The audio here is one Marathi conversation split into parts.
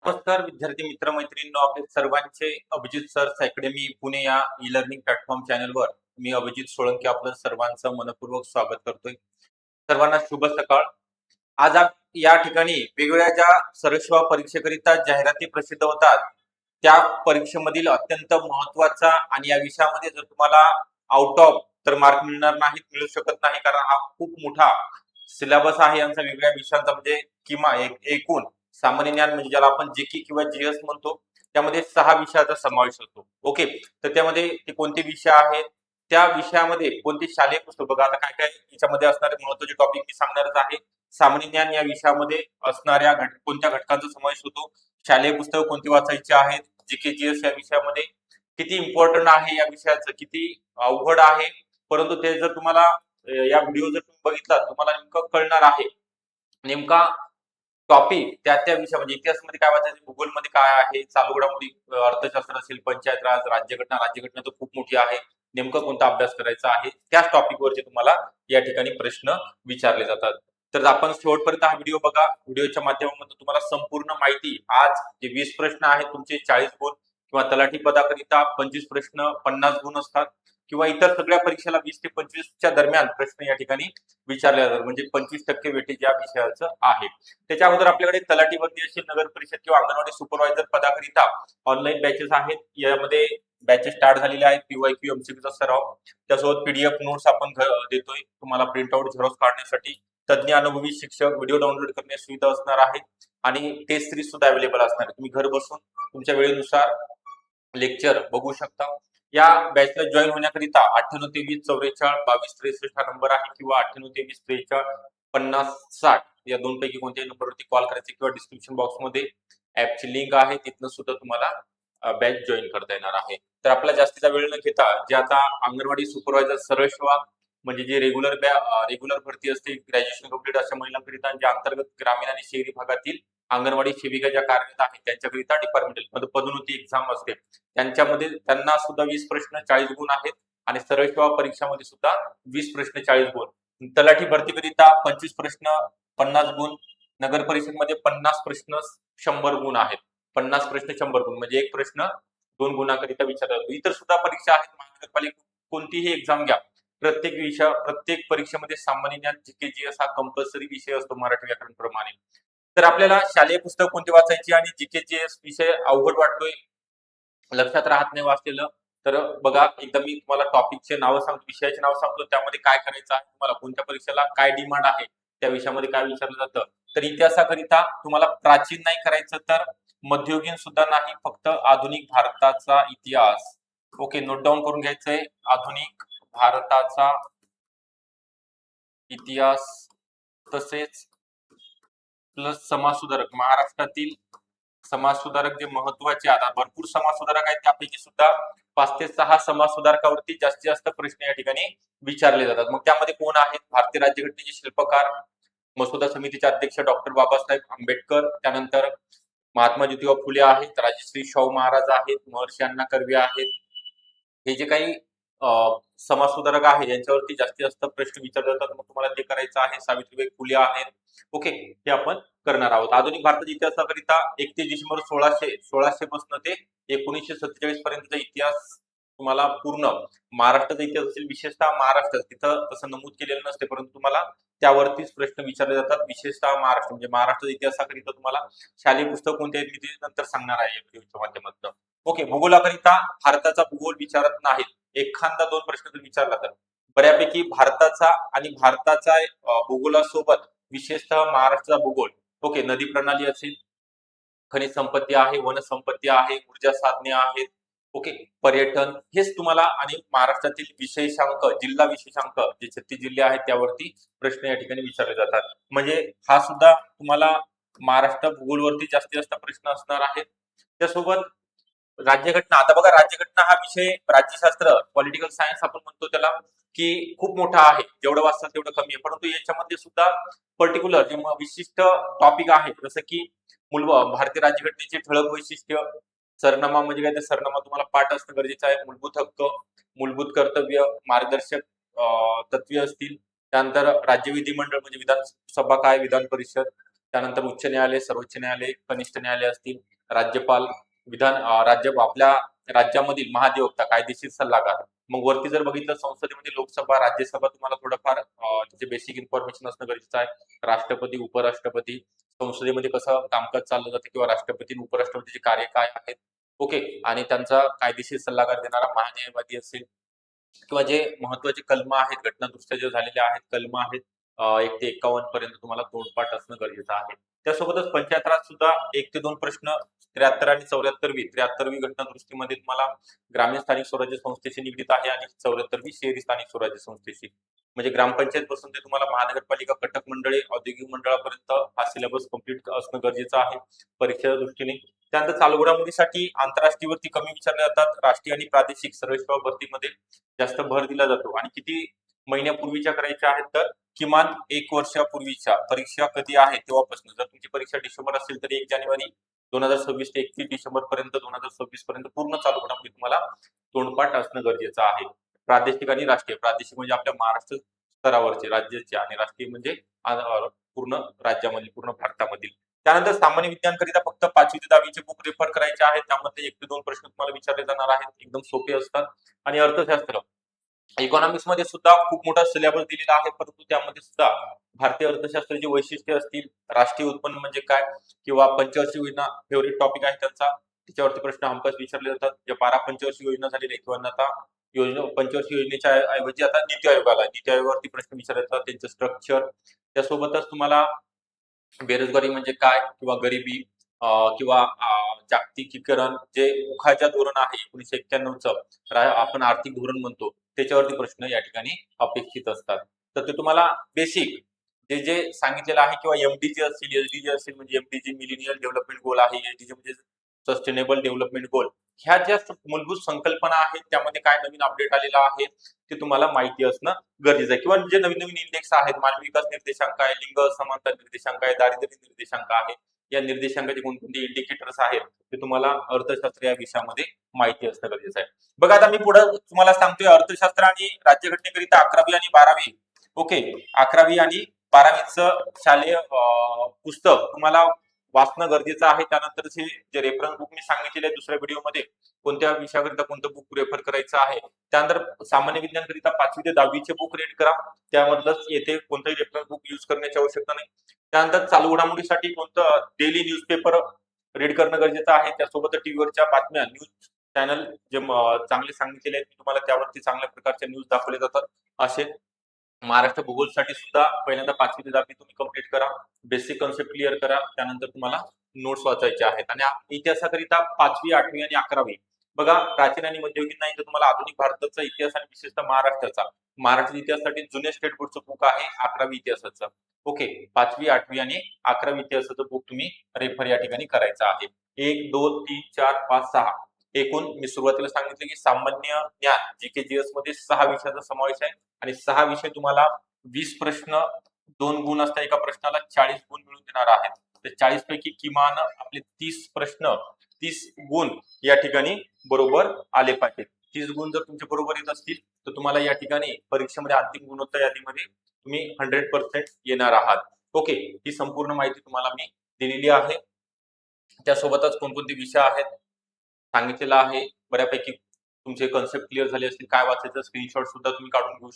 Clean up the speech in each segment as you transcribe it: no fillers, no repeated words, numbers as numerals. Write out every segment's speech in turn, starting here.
नमस्कार विद्यार्थी मित्र मैत्रिणींनो, आपले सर्वांचे अभिजित सर्च अकॅडमी पुणे या ई लर्निंग प्लॅटफॉर्म चॅनलवर मी अभिजित सोळंकी आपलं सर्वांचं मनपूर्वक स्वागत करतोय. सर्वांना शुभ सकाळ. आज या ठिकाणी वेगवेगळ्या ज्या सर्वसेवा परीक्षेकरिता जाहिराती प्रसिद्ध होतात, त्या परीक्षेमधील अत्यंत महत्त्वाचा आणि या विषयामध्ये जर तुम्हाला आउट ऑफ तर मार्क मिळणार नाहीत, मिळू शकत नाही, कारण हा खूप मोठा सिलेबस आहे यांचा वेगवेगळ्या विषयांचा. म्हणजे एकूण सामान्य ज्ञान म्हणजे ज्याला आपण जीके किंवा जीएस म्हणतो, त्यामध्ये 6 विषयाचा समावेश होतो. ओके, तर त्यामध्ये ते कोणते विषय आहेत, त्या विषयामध्ये कोणती शालेय पुस्तक, बघा आता काय काय याच्यामध्ये असणारे महत्त्वाचे टॉपिक मी सांगणारच आहे. सामान्य ज्ञान या विषयामध्ये असणाऱ्या कोणत्या घटकांचा समावेश होतो, शालेय पुस्तक कोणती वाचायची आहेत, जीके जीएस या विषयामध्ये किती इम्पॉर्टंट आहे, या विषयाचं किती अवघड आहे. परंतु ते जर तुम्हाला या व्हिडिओ जर तुम्ही बघितला, तुम्हाला नेमकं कळणार आहे नेमका टॉपिक त्या त्या विषय. म्हणजे इतिहासामध्ये काय वाचायचं, भूगोलमध्ये काय आहे, चालू घडामोडी, अर्थशास्त्र असेल, पंचायत राज, राज्यघटना तर खूप मोठी आहे, नेमकं कोणता अभ्यास करायचा आहे, त्याच टॉपिक वरचे तुम्हाला या ठिकाणी प्रश्न विचारले जातात. तर आपण शेवटपर्यंत हा व्हिडिओ बघा. व्हिडिओच्या माध्यमातून तुम्हाला संपूर्ण माहिती, आज जे 20 प्रश्न आहेत तुमचे 40 गुण, किंवा तलाठी पदाकरिता 25 प्रश्न 50 गुण असतात, किंवा इतर सगळ्या परीक्षेला 20 ते 25च्या दरम्यान प्रश्न या ठिकाणी विचारले जातात. म्हणजे 25% वेटेज या विषयाचं आहे. त्याच्या अगोदर आपल्याकडे तलाठी भरती असेल, नगर परिषद किंवा अंगणवाडी सुपरवायझर पदाकरिता ऑनलाईन बॅचेस आहेत. यामध्ये बॅचेस स्टार्ट झालेले आहेत. पीवायक्यू एमसीक्यूचा सराव, त्यासोबत पीडीएफ नोट्स आपण देतोय तुम्हाला प्रिंटआउट झेरॉक्स काढण्यासाठी. तज्ञ अनुभवी शिक्षक, व्हिडिओ डाउनलोड करण्याची सुविधा असणार आहे, आणि टेस्ट सिरीज सुद्धा अवेलेबल असणार आहे. तुम्ही घर बसून तुमच्या वेळेनुसार लेक्चर बघू शकता. या बॅचला जॉईन होण्याकरिता 9823442263 हा नंबर आहे, किंवा 9823435060 या दोन पैकी कोणत्याही नंबरवरती कॉल करायचे, किंवा डिस्क्रिप्शन बॉक्स मध्ये ऍपची लिंक आहे, तिथनं सुद्धा तुम्हाला बॅच जॉईन करता येणार आहे. तर आपला जास्तीचा वेळ न घेता, जे आता अंगणवाडी सुपरवायझर सरळ सेवा म्हणजे जे रेग्युलर भरती असते, ग्रॅज्युएशन कंप्लीट अशा महिलांकरिता, जे अंतर्गत ग्रामीण आणि शहरी भागातील अंगणवाडी सेविका ज्या कार्यरत आहेत त्यांच्याकरिता डिपार्टमेंटल पदोन्नती एक्झाम असते, त्यांच्यामध्ये त्यांना सुद्धा 20 प्रश्न 40 गुण आहेत, आणि सरळ सेवा परीक्षामध्ये सुद्धा 20 प्रश्न 40 गुण. तलाठी भरतीकरिता 25 प्रश्न 50 गुण, नगर परिषदमध्ये 50 प्रश्न 100 गुण आहेत. 50 प्रश्न 100 गुण म्हणजे एक प्रश्न 2 गुणाकरिता विचारला जातो. इतर सुद्धा परीक्षा आहेत, महानगरपालिका कोणतीही एक्झाम घ्या, प्रत्येक परीक्षेमध्ये सामान्य ज्ञान जीके जीएस हा कंपल्सरी विषय असतो मराठी व्याकरण प्रमाणे. तर आपल्याला शालेय पुस्तक कोणती वाचायची, आणि जीके जीएस विषय अवघड वाटतोय, लक्षात राहत नाही वाचलेलं, तर बघा एकदा मी तुम्हाला टॉपिकचे नाव सांगतो, विषयाचे नाव सांगतो, त्यामध्ये काय करायचं आहे, तुम्हाला कोणत्या परीक्षेला काय डिमांड आहे, त्या विषयामध्ये काय विचारलं जातं. तर इतिहासाकरिता तुम्हाला प्राचीन नाही करायचं, तर मध्ययुगीन सुद्धा नाही, फक्त आधुनिक भारताचा इतिहास. ओके, नोट डाऊन करून घ्यायचंय, आधुनिक भारताचा इतिहास. तसेच प्लस समाजसुधारक, महाराष्ट्रातील समाजसुधारक जे महत्वाचे, आता भरपूर समाजसुधारक आहेत, त्यापैकी सुद्धा 5 ते 6 समाजसुधारकावरती जास्तीत जास्त प्रश्न या ठिकाणी विचारले जातात. मग त्यामध्ये कोण आहेत, भारतीय राज्यघटनेचे शिल्पकार, मसुदा समितीचे अध्यक्ष डॉक्टर बाबासाहेब आंबेडकर, त्यानंतर महात्मा ज्योतिबा फुले आहेत, राजश्री शाहू महाराज आहेत, महर्षी अण्णा कर्वे आहेत. हे जे काही समाज सुधारक आहे यांच्यावरती जास्तीत जास्त प्रश्न विचारले जातात. मग तुम्हाला ते करायचं आहे. सावित्रीबाई फुले आहेत. ओके, हे आपण करणार आहोत. आधुनिक भारताच्या इतिहासाकरिता 31 डिसेंबर 1600 पासून ते 1947 पर्यंतचा इतिहास तुम्हाला पूर्ण महाराष्ट्राचा इतिहास असेल, विशेषतः महाराष्ट्र, तिथं तसं नमूद केलेलं नसते, परंतु तुम्हाला त्यावरतीच प्रश्न विचारले जातात. विशेषतः महाराष्ट्र म्हणजे महाराष्ट्राच्या इतिहासाकरिता तुम्हाला शालेय पुस्तक कोणते आहेत मी ते नंतर सांगणार आहे या व्हिडिओच्या माध्यमातून. ओके, भूगोलाकरिता भारताचा भूगोल विचारत नाहीत, एखादा 2 प्रश्न जर विचारला तर बऱ्यापैकी भारताचा आणि भारताचा भूगोलासोबत विशेषतः महाराष्ट्राचा भूगोल. ओके, नदी प्रणाली असेल, खनिज संपत्ती आहे, वनसंपत्ती आहे, ऊर्जा साधने आहेत. ओके, पर्यटन, हेच तुम्हाला, आणि महाराष्ट्रातील विशेषांक, जिल्हा विशेषांक जे 36 जिल्हे आहेत त्यावरती प्रश्न या ठिकाणी विचारले जातात. म्हणजे हा सुद्धा तुम्हाला महाराष्ट्र भूगोलवरती जास्तीत जास्त प्रश्न असणार आहेत. त्यासोबत राज्यघटना, आता बघा राज्यघटना हा विषय, राज्यशास्त्र पॉलिटिकल सायन्स आपण म्हणतो त्याला, की खूप मोठा आहे, जेवढं वाचतात तेवढं कमी आहे, परंतु याच्यामध्ये सुद्धा पर्टिक्युलर जे विशिष्ट टॉपिक आहे, जसं की भारतीय राज्यघटनेचे ठळक वैशिष्ट्य, सरनामा म्हणजे काय, ते सरनामा तुम्हाला पाठ असणं गरजेचं आहे, मूलभूत हक्क, मूलभूत कर्तव्य, मार्गदर्शक तत्वे असतील, त्यानंतर राज्य विधिमंडळ म्हणजे विधानसभा काय, विधान परिषद, त्यानंतर उच्च न्यायालय, सर्वोच्च न्यायालय, कनिष्ठ न्यायालय असतील, राज्यपाल, राज्य आपल्या राज्यामधील महाधिवक्ता, कायदेशीर सल्लागार. मग वरती जर बघितलं संसदेमध्ये लोकसभा, राज्यसभा तुम्हाला थोडंफार त्याचे बेसिक इन्फॉर्मेशन असणं गरजेचं आहे. राष्ट्रपती, उपराष्ट्रपती, संसदेमध्ये कसं कामकाज चाललं जातं किंवा राष्ट्रपती आणि उपराष्ट्रपतीचे कार्य काय आहेत. ओके. आणि त्यांचा कायदेशीर सल्लागार देणारा महान्यायवादी असेल किंवा जे महत्वाचे कलम आहेत, घटनादुरुस्त्या जे झालेल्या आहेत, कलम आहेत 1 ते 51 पर्यंत तुम्हाला तोंडपाठ असणं गरजेचं आहे. त्यासोबतच पंचायत राज सुद्धा 1 ते 2 प्रश्न 73 आणि 73वी घटनादुरुस्तीमध्ये तुम्हाला ग्रामीण स्थानिक स्वराज्य संस्थेशी निगडीत आहे आणि 74वी शहरी स्थानिक स्वराज्य संस्थेशी. म्हणजे ग्रामपंचायत पासून ते तुम्हाला महानगरपालिका, कटक मंडळे, औद्योगिक मंडळापर्यंत हा सिलेबस कंप्लीट असणं गरजेचं आहे परीक्षेच्या दृष्टीने. त्यानंतर चालू घडामोडीसाठी आंतरराष्ट्रीयवरती कमी विचारले जातात, राष्ट्रीय आणि प्रादेशिक सर्व सेवा भरतीमध्ये जास्त भर दिला जातो. आणि किती महिन्यापूर्वीच्या करायच्या आहेत तर किमान 1 वर्षापूर्वीच्या परीक्षा कधी आहे तेव्हापासून. जर तुमची परीक्षा डिसेंबर असेल तर 1 जानेवारी 2026 ते 31 डिसेंबर पर्यंत 2026 पर्यंत पूर्ण चालू घडामोडी तुम्हाला तोंडपाठ असणं गरजेचं आहे. प्रादेशिक आणि राष्ट्रीय. प्रादेशिक म्हणजे आपल्या महाराष्ट्र स्तरावरचे राज्याचे आणि राष्ट्रीय म्हणजे पूर्ण राज्यामध्ये, पूर्ण भारतामधील. त्यानंतर सामान्य विज्ञानकरिता फक्त 5वी ते 10वीचे बुक रेफर करायचे आहेत. त्यामध्ये 1 ते 2 प्रश्न तुम्हाला विचारले जाणार आहेत. एकदम सोपे असतात. आणि अर्थशास्त्र, इकॉनॉमिक्स मध्ये सुद्धा खूप मोठा सिलेबस दिलेला आहे, परंतु त्यामध्ये सुद्धा भारतीय अर्थशास्त्राची वैशिष्ट्ये असतील, राष्ट्रीय उत्पन्न म्हणजे काय किंवा पंचवार्षिक योजना फेवरेट टॉपिक आहे त्यांचा, त्याच्यावरती प्रश्न हमखास विचारले जातात. ज्या 12 पंचवार्षिक योजना झालेल्या आहेत किंवा आता योजना पंचवार्षिक योजनेच्या ऐवजी आता नीती आयोगाला, नीती आयोगावरती प्रश्न विचारले जातात, त्यांचं स्ट्रक्चर. त्यासोबतच तुम्हाला बेरोजगारी म्हणजे काय किंवा गरिबी किंवा जागतिकीकरण जे मुखाच्या धोरण आहे 1991चं आपण आर्थिक धोरण म्हणतो, त्याच्यावरती प्रश्न या ठिकाणी अपेक्षित असतात. तर ते तुम्हाला बेसिक जे जे सांगितलेलं आहे किंवा एमडीजी असेल, एसडीजी असेल, म्हणजे एमडीजी मिलेनियल डेव्हलपमेंट गोल आहे, एसडीजी म्हणजे सस्टेनेबल डेव्हलपमेंट गोल. ह्या ज्या मूलभूत संकल्पना आहेत त्यामध्ये काय नवीन अपडेट आलेलं आहे ते तुम्हाला माहिती असणं गरजेचं आहे. किंवा जे नवीन नवीन इंडेक्स आहेत, मानवी विकास निर्देशांक आहे, लिंग असमानता निर्देशांक आहे, दारिद्र्य निर्देशांक आहे, या निर्देशांकाचे कोणकोणते इंडिकेटर्स आहेत ते तुम्हाला अर्थशास्त्र या विषयामध्ये माहिती असणं गरजेचं आहे. बघा आता मी पुढे तुम्हाला सांगतोय अर्थशास्त्र आणि राज्यघटनेकरिता 11वी आणि 12वी. ओके. 11वी आणि 12वीचं शालेय पुस्तक तुम्हाला वाचणं गरजेचं आहे. त्यानंतर जे रेफरन्स बुक मी सांगितलेले आहे दुसऱ्या व्हिडिओमध्ये, कोणत्या विषयाकरिता कोणतं बुक रेफर करायचं आहे. त्यानंतर सामान्य विज्ञानकरिता 5वी ते 10वीचे बुक रीड करा. त्यामधलंच येथे कोणतंही रेफरन्स बुक युज करण्याची आवश्यकता नाही. त्यानंतर चालू घडामोडीसाठी कोणतं डेली न्यूजपेपर रीड करणं गरजेचं आहे. त्यासोबत टीव्हीवरच्या बातम्या, न्यूज चॅनल जे चांगले सांगितलेले आहेत तुम्हाला त्यावरती चांगल्या प्रकारच्या न्यूज दाखवले जातात. असे महाराष्ट्र भूगोलसाठी सुद्धा पहिल्यांदा 5वी ते 10वी तुम्ही कंप्लीट करा, बेसिक कन्सेप्ट क्लिअर करा, त्यानंतर तुम्हाला नोट्स वाचायचे आहेत. आणि इतिहासाकरिता 5वी, 8वी आणि 11वी. बघा प्राचीन आणि मध्ययुगीन नाही तर तुम्हाला आधुनिक भारताचा इतिहास आणि विशेषतः महाराष्ट्र इतिहासासाठी जुने स्टेट बोर्डचं बुक आहे 11वी इतिहासाचं. ओके. 5वी, 8वी आणि 11वी इतिहासाचं बुक तुम्ही रेफर या ठिकाणी करायचं आहे. 1, 2, 3, 4, 5, 6 एकूण मी सुरुवातीला सांगितलं की सामान्य ज्ञान जीकेजीएस मध्ये 6 विषयाचा समावेश आहे आणि 6 विषय तुम्हाला 20 प्रश्न 2 गुण असतात एका प्रश्नाला, 40 गुण मिळून देणार आहेत. तर 40 पैकी किमान आपले 30 प्रश्न 30 गुण या ठिकाणी बरोबर आले पाहिजेत. 30 गुण जर तुमचे बरोबर येत असतील तर तुम्हाला या ठिकाणी परीक्षेमध्ये अंतिम गुणोत्तर यादीमध्ये तुम्ही 100% येणार आहात. ओके. ही संपूर्ण माहिती तुम्हाला मी दिलेली आहे. त्यासोबतच कोणकोणते विषय आहेत सांगितलेलं आहे. बऱ्यापैकी तुमचे कन्सेप्ट क्लिअर झाले असतील, काय वाचायचं स्क्रीनशॉट सुद्धा तुम्ही काढून घेऊ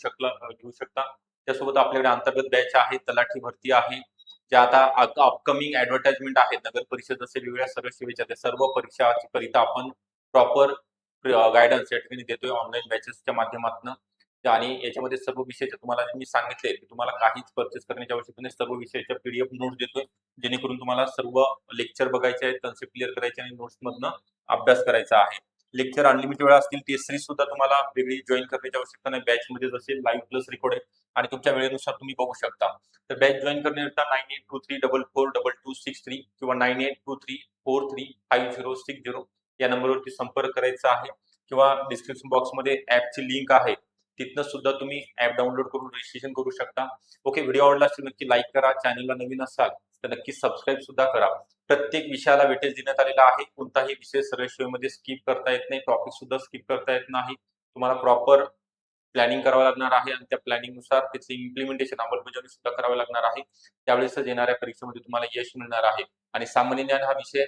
शकता. त्यासोबत आपल्याकडे अंतर्गत बॅच आहे, तलाठी भरती आहे, ज्या आता अपकमिंग ऍडव्हर्टाइजमेंट आहेत, नगर परिषद असेल, वेगवेगळ्या सर्व सेवेच्या त्या सर्व परीक्षाकरिता आपण प्रॉपर गायडन्स या ठिकाणी देतोय ऑनलाईन बॅचेसच्या माध्यमातून. आणि याच्यामध्ये सर्व विषयाचे तुम्हाला मी सांगितले की तुम्हाला काहीच परचेस करण्याची आवश्यकता नाही, सर्व विषयाच्या पीडीएफ नोट्स देतोय जेणेकरून तुम्हाला सर्व लेक्चर बघायचे आहेत, कन्सेप्ट क्लिअर करायचे आणि नोट्स मधनं अभ्यास करायचा आहे. लेक्चर अनलिमिटेड वेळा असतील, टेस्ट सिरीज सुद्धा तुम्हाला वेगळी जॉईन करण्याची आवश्यकता नाही, बॅच मध्ये असेल लाईव्ह प्लस रेकॉर्ड आहे आणि तुमच्या वेळेनुसार तुम्ही बघू शकता. तर बॅच जॉईन करण्याकरता 9823442263 किंवा 9823435060 या नंबरवरती संपर्क करायचा आहे किंवा डिस्क्रिप्शन बॉक्समध्ये ऍपची लिंक आहे, तिथनं सुद्धा तुम्ही ऍप डाउनलोड करून रजिस्ट्रेशन करू शकता. ओके. व्हिडिओ आवडला असेल नक्की लाईक करा, चॅनलला नवीन असाल तर नक्की सबस्क्राईब सुद्धा करा. प्रत्येक विषयाला वेटेज देण्यात आलेला आहे, कोणताही विषय सरळ मध्ये स्किप करता येत नाही, टॉपिक सुद्धा स्किप करता येत नाही. तुम्हाला प्रॉपर प्लॅनिंग करावं लागणार आहे आणि त्या प्लॅनिंगनुसार त्याचं इम्प्लिमेंटेशन अंमलबजावणी सुद्धा करावी लागणार आहे. त्यावेळेसच येणाऱ्या परीक्षेमध्ये तुम्हाला यश मिळणार आहे. आणि सामान्य ज्ञान हा विषय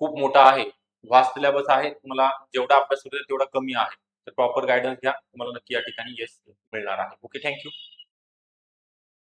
खूप मोठा आहे, व्हास्ट सिलेबस आहे. तुम्हाला जेवढा अभ्यास होईल तेवढा कमी आहे. तर प्रॉपर गाईडन्स घ्या. तुम्हाला नक्की या ठिकाणी यश मिळणार आहे. Okay, thank you.